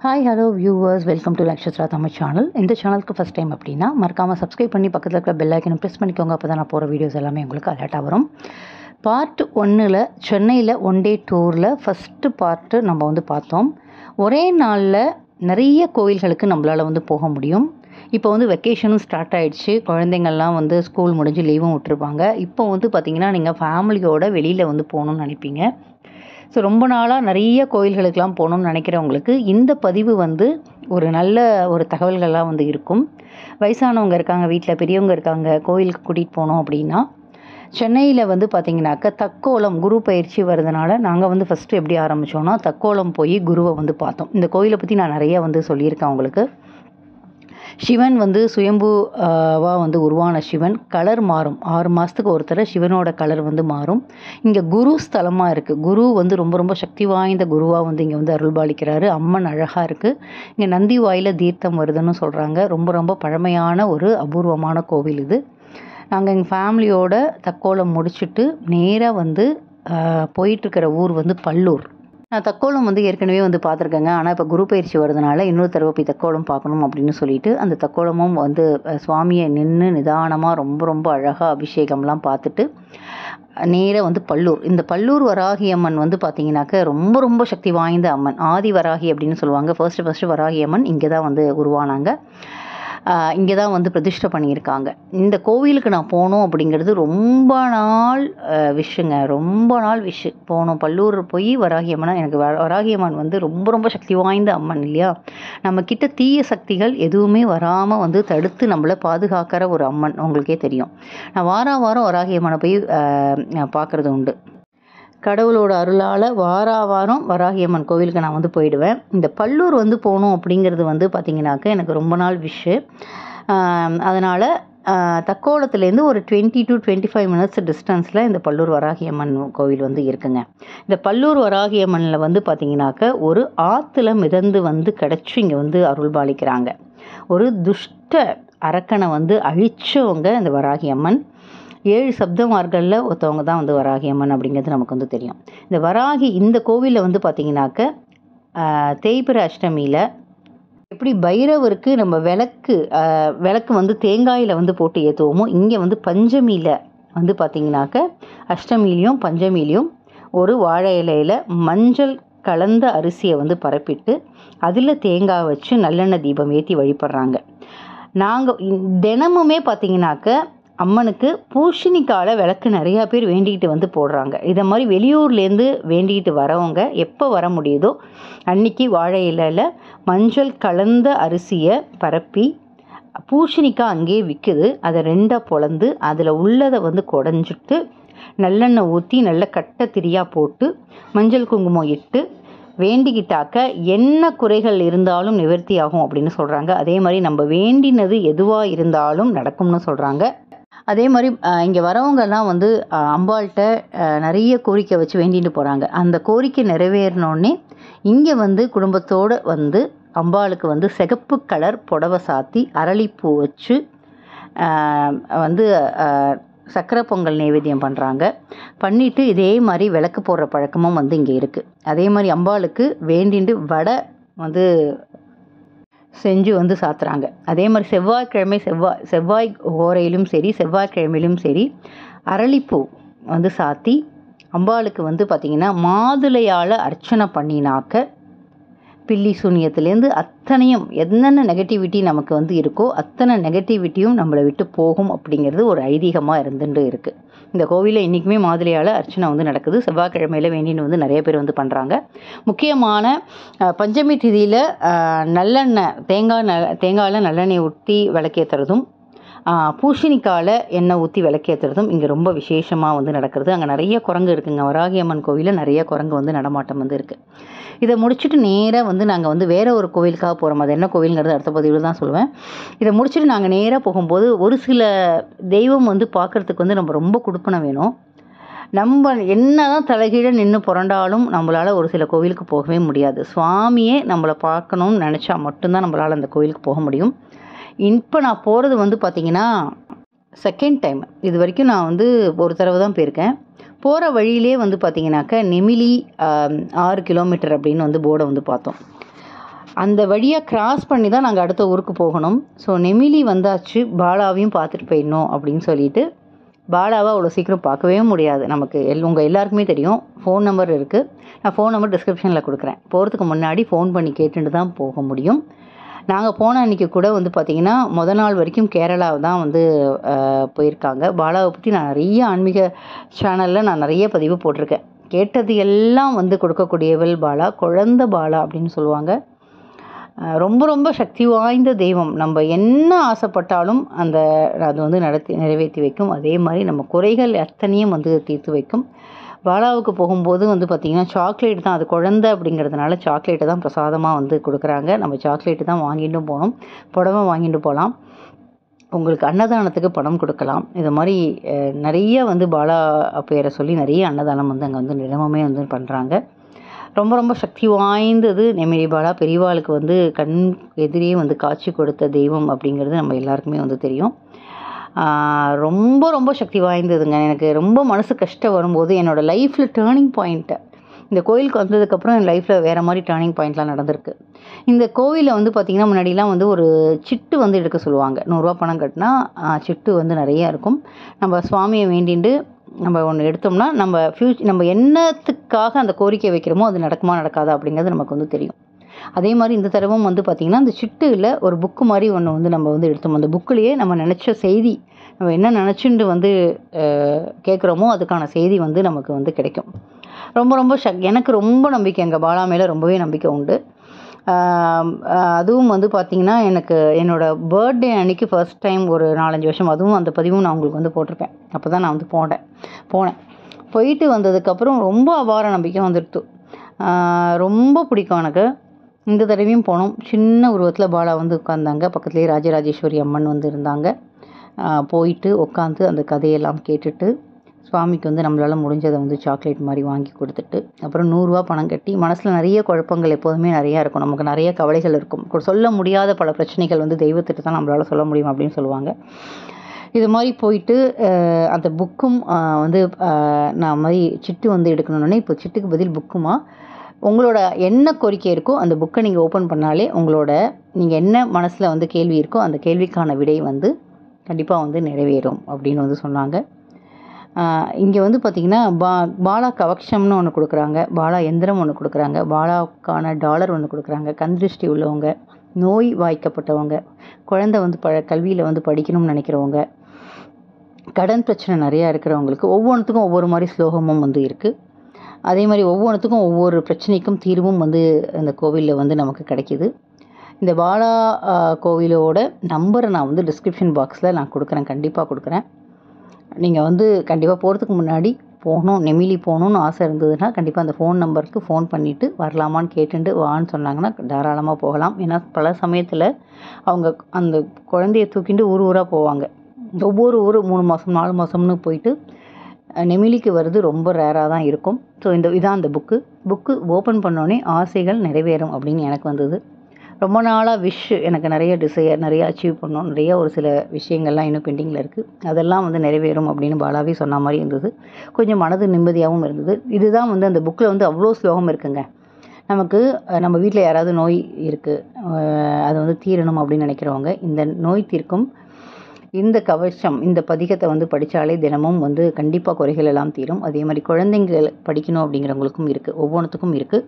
Hi hello viewers, welcome to Nakshatra Tamil channel. இந்த சேனலுக்கு first time அப்படின்னா மறக்காமல் சப்ஸ்கிரைப் பண்ணி பக்கத்தில் இருக்கிற பெல் ஐக்கனை ப்ரெஸ் பண்ணிக்கோங்க. அப்போ தான் நான் போகிற வீடியோஸ் எல்லாமே உங்களுக்கு அலர்ட்டாக வரும். பார்ட் 1ல் சென்னையில் ஒன் டே டூரில் ஃபஸ்ட்டு பார்ட்டு நம்ம பார்த்தோம். ஒரே நாளில் நிறைய கோயில்களுக்கு நம்மளால் போக முடியும். இப்போ வெக்கேஷனும் ஸ்டார்ட் ஆகிடுச்சு. குழந்தைங்கள்லாம் ஸ்கூல் முடிஞ்சு லீவும் விட்டுருப்பாங்க. இப்போ பார்த்திங்கன்னா நீங்கள் ஃபேமிலியோட வெளியில் போகணுன்னு நினைப்பீங்க. ஸோ ரொம்ப நாளாக நிறைய கோயில்களுக்கெலாம் போகணுன்னு நினைக்கிறவங்களுக்கு இந்த பதிவு ஒரு நல்ல ஒரு தகவல்கள்லாம் இருக்கும். வயசானவங்க இருக்காங்க, வீட்டில் பெரியவங்க இருக்காங்க, கோயிலுக்கு கூட்டிகிட்டு போனோம் அப்படின்னா சென்னையில் பார்த்திங்கனாக்கா தக்கோலம் குரு பயிற்சி வருதுனால நாங்கள் ஃபஸ்ட்டு எப்படி ஆரம்பித்தோன்னா தக்கோலம் போய் குருவை பார்த்தோம். இந்த கோயிலை பற்றி நான் நிறைய சொல்லியிருக்கேன் உங்களுக்கு. சிவன் சுயம்புவாக உருவான சிவன். கலர் மாறும், 6 மாதத்துக்கு ஒருத்தர் சிவனோட கலர் மாறும். இங்கே குரு ஸ்தலமாக இருக்குது. குரு ரொம்ப ரொம்ப சக்தி வாய்ந்த குருவாக இங்கே அருள்பாலிக்கிறாரு. அம்மன் அழகாக இருக்குது. இங்கே நந்தி வாயில் தீர்த்தம் வருதுன்னு சொல்கிறாங்க. ரொம்ப ரொம்ப பழமையான ஒரு அபூர்வமான கோவில் இது. நாங்கள் எங்கள் ஃபேமிலியோட தக்கோலம் முடிச்சுட்டு நேராக போயிட்டுருக்கிற ஊர் பல்லூர். நான் தக்கோலம் ஏற்கனவே பார்த்துருக்கேங்க. ஆனால் இப்போ குரு பயிற்சி வருதுனால இன்னொரு தடவை போய் தக்கோலம் பார்க்கணும் அப்படின்னு சொல்லிட்டு அந்த தக்கோலமும் சுவாமியை நின்று நிதானமாக ரொம்ப ரொம்ப அழகாக அபிஷேகம்லாம் பார்த்துட்டு நேராக பல்லூர். இந்த பல்லூர் வராகி அம்மன் பார்த்திங்கனாக்க ரொம்ப ரொம்ப சக்தி வாய்ந்த அம்மன். ஆதி வராகி அப்படின்னு சொல்லுவாங்க. ஃபர்ஸ்ட்டு வராகி அம்மன் இங்கே தான் உருவானாங்க. இங்கே தான் பிரதிஷ்டை பண்ணியிருக்காங்க. இந்த கோவிலுக்கு நான் போகணும் அப்படிங்கிறது ரொம்ப நாள் விஷயங்க. ரொம்ப நாள் விஷயம் போகணும். பல்லூர் போய் வராகி அம்மனா எனக்கு வராகி அம்மன் ரொம்ப ரொம்ப சக்தி வாய்ந்த அம்மன் இல்லையா. நம்மக்கிட்ட தீய சக்திகள் எதுவுமே வராமல் தடுத்து நம்மளை பாதுகாக்கிற ஒரு அம்மன். உங்களுக்கே தெரியும். நான் வாரம் வராகி அம்மனை போய் பார்க்குறது உண்டு. கடவுளோட அருளால் வாரம் வராகி அம்மன் கோவிலுக்கு நான் போயிடுவேன். இந்த பல்லூர் போகணும் அப்படிங்கிறது பார்த்திங்கனாக்க எனக்கு ரொம்ப நாள் விஷ். அதனால் தக்கோலத்துலேருந்து ஒரு 20 to 25 minutes டிஸ்டன்ஸில் இந்த பல்லூர் வராகி அம்மன் கோவில் இருக்குங்க. இந்த பல்லூர் வராகி அம்மனில் பார்த்திங்கனாக்க ஒரு ஆற்றுல மிதந்து கிடச்சி இங்கே அருள்பாலிக்கிறாங்க. ஒரு துஷ்ட அரக்கனை அழிச்சவங்க இந்த வராகி அம்மன். 7 சப்தமார்களில் ஒருத்தவங்க தான் வராகி அம்மன் அப்படிங்கிறது நமக்கு தெரியும். இந்த வராகி இந்த கோவிலில் பார்த்திங்கனாக்க தேய்பிறை அஷ்டமியில் எப்படி பைரவருக்கு நம்ம விளக்கு தேங்காயில் போட்டு ஏற்றுவோமோ, இங்கே பஞ்சமியில் பார்த்திங்கனாக்க அஷ்டமிலையும் பஞ்சமிலையும் ஒரு வாழை இலையில் மஞ்சள் கலந்த அரிசியை பரப்பிட்டு அதில் தேங்காய் வச்சு நல்லெண்ணெய் தீபம் ஏற்றி வழிபடுறாங்க. நாங்கள் தினமுமே பார்த்திங்கனாக்க அம்மனுக்கு பூசணிக்கால விளக்கு நிறையா பேர் வேண்டிக்கிட்டு போடுறாங்க. இதை மாதிரி வெளியூர்லேருந்து வேண்டிக்கிட்டு வரவங்க எப்போ வர முடியுதோ அன்றைக்கி வாழை இலையில் மஞ்சள் கலந்த அரிசியை பரப்பி பூசணிக்காய் அங்கேயே விற்குது. அதை 2ஆக பொளந்து அதில் உள்ளதை குடஞ்சிட்டு நல்லெண்ணெய் ஊற்றி நல்ல கட்டை திரியாக போட்டு மஞ்சள் குங்குமம் இட்டு வேண்டிக்கிட்டாக்க என்ன குறைகள் இருந்தாலும் நிவர்த்தி ஆகும் அப்படின்னு சொல்கிறாங்க. அதே மாதிரி நம்ம வேண்டினது எதுவாக இருந்தாலும் நடக்கும்னு சொல்கிறாங்க. அதே மாதிரி இங்கே வரவங்கெல்லாம் அம்பாள்கிட்ட நிறைய கோரிக்கை வச்சு வேண்டிட்டு போகிறாங்க. அந்த கோரிக்கை நிறைவேறினோடனே இங்கே குடும்பத்தோடு அம்பாளுக்கு சிகப்பு கலர் புடவை சாத்தி அரளிப்பூ வச்சு சக்கரை பொங்கல் நைவேத்தியம் பண்ணுறாங்க. பண்ணிவிட்டு இதே மாதிரி விளக்கு போடுற பழக்கமும் இங்கே இருக்குது. அதே மாதிரி அம்பாளுக்கு வேண்டிட்டு வடை செஞ்சு சாத்துறாங்க. அதே மாதிரி செவ்வாய்க்கிழமை செவ்வாய் ஓரையிலும் சரி செவ்வாய்க்கிழமையிலும் சரி அரளிப்பூ சாத்தி அம்பாளுக்கு பார்த்திங்கன்னா மாதுளையால் அர்ச்சனை பண்ணினாக்க பில்லி சூனியத்துலேருந்து அத்தனையும் என்னென்ன நெகட்டிவிட்டி நமக்கு இருக்கோ அத்தனை நெகட்டிவிட்டியும் நம்மளை விட்டு போகும் அப்படிங்கிறது ஒரு ஐதீகமாக இருந்துட்டு இருக்குது. இந்த கோவிலில் இன்றைக்குமே மாதுளையால் அர்ச்சனை நடக்குது. செவ்வாய்க்கிழமையில் வேண்டின்னு நிறைய பேர் பண்ணுறாங்க. முக்கியமான பஞ்சமி திதியில் நல்லெண்ணெய் தேங்காயில் நல்லெண்ணெய் ஊற்றி விளக்கேற்றுறதும் பூசணிக்காயில் எண்ணெய் ஊற்றி விளக்கேற்றுறதும் இங்கே ரொம்ப விசேஷமாக நடக்கிறது. அங்கே நிறைய குரங்கு இருக்குங்க. வராகி அம்மன் கோவிலில் நிறைய குரங்கு நடமாட்டம் இருக்குது. இதை முடிச்சுட்டு நேராக நாங்கள் வேறு ஒரு கோவிலுக்காக போகிறோம். அது என்ன கோவிலுங்கிறது அடுத்த பதிவில் தான் சொல்லுவேன். இதை முடிச்சுட்டு நாங்கள் நேராக போகும்போது ஒரு சில தெய்வம் பார்க்குறதுக்கு நம்ம ரொம்ப கொடுப்பனம் வேணும். நம்ம என்ன தான் தலைகீழ நின்று புரண்டாலும் நம்மளால் ஒரு சில கோவிலுக்கு போகவே முடியாது. சுவாமியே நம்மளை பார்க்கணும்னு நினச்சா மட்டும்தான் நம்மளால் அந்த கோவிலுக்கு போக முடியும். இப்போ நான் போகிறது பார்த்திங்கன்னா செகண்ட் டைம். இது வரைக்கும் நான் ஒரு தடவை தான் போயிருக்கேன். போகிற வழியிலே பார்த்திங்கனாக்கா நெமிலி 6 கிலோமீட்டர் அப்படின்னு போர்டை பார்த்தோம். அந்த வழியாக கிராஸ் பண்ணி தான் நாங்கள் அடுத்த ஊருக்கு போகணும். ஸோ நெமிலி வந்தாச்சு, பாலாவையும் பார்த்துட்டு போயிடணும் அப்படின்னு சொல்லிட்டு பாலாவை அவ்வளோ சீக்கிரம் பார்க்கவே முடியாது. நமக்கு உங்கள் எல்லாருக்குமே தெரியும், ஃபோன் நம்பர் இருக்குது. நான் ஃபோன் நம்பர் டிஸ்கிரிப்ஷனில் கொடுக்குறேன். போகிறதுக்கு முன்னாடி ஃபோன் பண்ணி கேட்டுட்டு தான் போக முடியும். நாங்கள் போன அன்றைக்கி கூட வந்து பார்த்திங்கன்னா முதல் நாள் வரைக்கும் கேரளாவை தான் வந்து போயிருக்காங்க. பாலாவை பற்றி நான் நிறைய ஆன்மீக சேனலில் நான் நிறைய பதிவு போட்டிருக்கேன். கேட்டது எல்லாம் வந்து கொடுக்கக்கூடியவள் பாலா, குழந்தை பாலா அப்படின்னு சொல்லுவாங்க. ரொம்ப ரொம்ப சக்தி வாய்ந்த தெய்வம். நம்ம என்ன ஆசைப்பட்டாலும் அது வந்து நிறைவேற்றி வைக்கும். அதே மாதிரி நம்ம குறைகள் அத்தனையும் வந்து தீர்த்து வைக்கும். பாலாவுக்கு போகும்போது வந்து பார்த்திங்கன்னா சாக்லேட் தான், அது குழந்தை அப்படிங்கிறதுனால சாக்லேட்டை தான் பிரசாதமாக வந்து கொடுக்குறாங்க. நம்ம சாக்லேட்டு தான் வாங்கிட்டு போகணும், புடவை வாங்கிட்டு போகலாம், உங்களுக்கு அன்னதானத்துக்கு பணம் கொடுக்கலாம். இது மாதிரி நிறைய வந்து பாலா பேரை சொல்லி நிறைய அன்னதானம் வந்து அங்கே வந்து நிலமுமே வந்து பண்ணுறாங்க. ரொம்ப ரொம்ப சக்தி வாய்ந்தது நெமிலி பாலா. பெரியவாளுக்கு வந்து கண் எதிரே வந்து காட்சி கொடுத்த தெய்வம் அப்படிங்கிறது நம்ம எல்லாருக்குமே வந்து தெரியும். ரொம்ப ரொம்ப சக்தி வாய்ந்ததுங்க. எனக்கு ரொம்ப மனசு கஷ்டம் வரும்போது என்னோடய லைஃப்பில் டேர்னிங் பாயிண்ட்டு, இந்த கோயிலுக்கு வந்ததுக்கப்புறம் என் லைஃப்பில் வேறு மாதிரி டேர்னிங் பாயிண்ட்லாம் நடந்திருக்கு. இந்த கோவிலில் வந்து பார்த்திங்கன்னா முன்னாடிலாம் வந்து ஒரு சிட்டு வந்து எடுக்க சொல்லுவாங்க. 100 ரூபா பணம் கட்டினா சிட்டு வந்து நிறையா இருக்கும். நம்ம சுவாமியை வேண்டிட்டு நம்ம ஒன்று எடுத்தோம்னா நம்ம என்னத்துக்காக அந்த கோரிக்கை வைக்கிறோமோ அது நடக்குமா நடக்காதா அப்படிங்கிறது நமக்கு வந்து தெரியும். அதே மாதிரி இந்த தடவும் வந்து பார்த்திங்கன்னா அந்த சிட்டுவில் ஒரு புக்கு மாதிரி ஒன்று வந்து நம்ம வந்து எடுத்தோம். அந்த புக்கிலேயே நம்ம நினச்ச செய்தி, நம்ம என்ன நினச்சிட்டு வந்து கேட்குறோமோ அதுக்கான செய்தி வந்து நமக்கு வந்து கிடைக்கும். ரொம்ப ரொம்ப எனக்கு ரொம்ப நம்பிக்கை, எங்கள் பாலா மேலே ரொம்பவே நம்பிக்கை உண்டு. அதுவும் வந்து பார்த்திங்கன்னா எனக்கு என்னோடய பர்த்டே அன்றைக்கி ஃபர்ஸ்ட் டைம் ஒரு 4-5 வருஷம், அதுவும் அந்த பதிவும் நான் உங்களுக்கு வந்து போட்டிருப்பேன். அப்போ தான் நான் வந்து போனேன். போயிட்டு வந்ததுக்கப்புறம் ரொம்ப அபார நம்பிக்கை வந்துடுத்து. ரொம்ப பிடிக்கும் எனக்கு. இந்த தடவையும் போனோம். சின்ன உருவத்தில் பாலா வந்து உட்காந்தாங்க. பக்கத்துலேயே ராஜராஜேஸ்வரி அம்மன் வந்து இருந்தாங்க. போயிட்டு உட்காந்து அந்த கதையெல்லாம் கேட்டுட்டு சுவாமிக்கு வந்து நம்மளால் முடிஞ்சதை வந்து சாக்லேட் மாதிரி வாங்கி கொடுத்துட்டு அப்புறம் 100 ரூபா பணம் கட்டி, மனசில் நிறைய குழப்பங்கள் எப்போதுமே நிறையா இருக்கும், நமக்கு நிறைய கவலைகள் இருக்கும், சொல்ல முடியாத பல பிரச்சனைகள் வந்து தெய்வத்திட்ட தான் நம்மளால் சொல்ல முடியும் அப்படின்னு சொல்லுவாங்க. இது மாதிரி போயிட்டு அந்த புக்கும் வந்து நான் மாதிரி சிட்டு வந்து எடுக்கணுன்னே, இப்போ சிட்டுக்கு பதில் புக்குமா, உங்களோட என்ன கோரிக்கை இருக்கோ அந்த புக்கை நீங்கள் ஓப்பன் பண்ணாலே நீங்கள் என்ன மனசில் வந்து கேள்வி இருக்கோ அந்த கேள்விக்கான விடை வந்து கண்டிப்பாக வந்து நிறைவேறும் அப்படின்னு வந்து சொன்னாங்க. இங்கே வந்து பார்த்திங்கன்னா பாலா கவக்ஷம்னு ஒன்று கொடுக்குறாங்க, பாலா எந்திரம் ஒன்று கொடுக்குறாங்க, பாலாவுக்கான டாலர் ஒன்று கொடுக்குறாங்க. கண் திருஷ்டி உள்ளவங்க, நோய் வாய்க்கப்பட்டவங்க, குழந்தை வந்து கல்வியில் வந்து படிக்கணும்னு நினைக்கிறவங்க, கடன் பிரச்சனை நிறையா இருக்கிறவங்களுக்கு ஒவ்வொன்றுத்துக்கும் ஒவ்வொரு மாதிரி ஸ்லோகமும் வந்து இருக்குது. அதே மாதிரி ஒவ்வொன்றுத்துக்கும் ஒவ்வொரு பிரச்சனைக்கும் தீர்வும் வந்து இந்த கோவிலில் வந்து நமக்கு கிடைக்கிது. இந்த பாலா கோவிலோட நம்பரை நான் வந்து டிஸ்கிரிப்ஷன் பாக்ஸில் நான் கொடுக்குறேன், கண்டிப்பாக கொடுக்குறேன். நீங்கள் வந்து கண்டிப்பாக போகிறதுக்கு முன்னாடி நெமிலி போகணுன்னு ஆசை இருந்ததுன்னா கண்டிப்பாக அந்த ஃபோன் நம்பருக்கு ஃபோன் பண்ணிவிட்டு வரலாமான்னு கேட்டுட்டு வான்னு சொன்னாங்கன்னா தாராளமாக போகலாம். ஏன்னா பல சமயத்தில் அவங்க அந்த குழந்தைய தூக்கிட்டு ஊராக போவாங்க. ஒவ்வொரு ஊர் 3 மாதம் 4 மாதம்னு போயிட்டு நெமிலிக்கு வருது ரொம்ப ரேராக தான் இருக்கும். ஸோ இதான் அந்த புக்கு ஓப்பன் பண்ணோடனே ஆசைகள் நிறைவேறும் அப்படின்னு எனக்கு வந்தது. ரொம்ப நாளாக எனக்கு நிறைய டிசையர், நிறைய அச்சீவ் பண்ணணும், நிறைய ஒரு சில விஷயங்கள்லாம் இன்னும் பெண்டிங்கில் இருக்குது, அதெல்லாம் வந்து நிறைவேறும் அப்படின்னு பாலாவே சொன்ன மாதிரி இருந்தது. கொஞ்சம் மனது நிம்மதியாகவும் இருந்தது. இதுதான் வந்து அந்த புக்கில் வந்து அவ்வளோ ஸ்லோகம் இருக்குங்க. நம்ம வீட்டில் யாராவது நோய் இருக்குது, அதை வந்து தீரணும் அப்படின்னு நினைக்கிறவங்க இந்த நோய் தீர்க்கும் இந்த கவசம், இந்த பதிகத்தை வந்து படித்தாலே தினமும் வந்து கண்டிப்பாக குறைகள் எல்லாம் தீரும். அதே மாதிரி குழந்தைங்க படிக்கணும் அப்படிங்கிறவங்களுக்கும் இருக்குது, ஒவ்வொன்றுத்துக்கும் இருக்குது.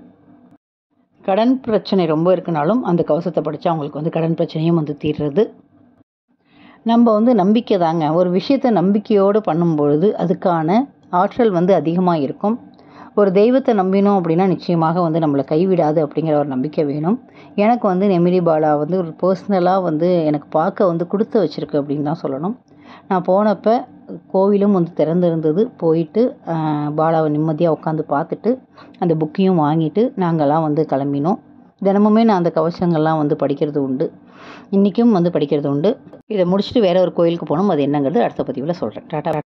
கடன் பிரச்சனை ரொம்ப இருக்குனாலும் அந்த கவசத்தை படித்தா அவங்களுக்கு வந்து கடன் பிரச்சனையும் வந்து தீர்றது. நம்ம வந்து நம்பிக்கை தாங்க, ஒரு விஷயத்தை நம்பிக்கையோடு பண்ணும்பொழுது அதுக்கான ஆற்றல் வந்து அதிகமாக இருக்கும். ஒரு தெய்வத்தை நம்பினோம் அப்படின்னா நிச்சயமாக வந்து நம்மளை கைவிடாது அப்படிங்கிற ஒரு நம்பிக்கை வேணும். எனக்கு வந்து நெமிலி பாலா வந்து ஒரு பர்சனலாக வந்து எனக்கு பார்க்க வந்து கொடுத்து வச்சுருக்கு அப்படின்னு தான் சொல்லணும். நான் போனப்போ கோவிலும் வந்து திறந்திருந்தது. போயிட்டு பாலாவை நிம்மதியாக உட்காந்து பார்த்துட்டு அந்த புக்கையும் வாங்கிட்டு நாங்கள்லாம் வந்து கிளம்பினோம். தினமுமே நான் அந்த கவசங்கள்லாம் வந்து படிக்கிறது உண்டு, இன்றைக்கும் வந்து படிக்கிறது உண்டு. இதை முடிச்சுட்டு வேறு ஒரு கோயிலுக்கு போனோம். அது என்னங்கிறது அடுத்த பதிவில் சொல்கிறேன். டாடா.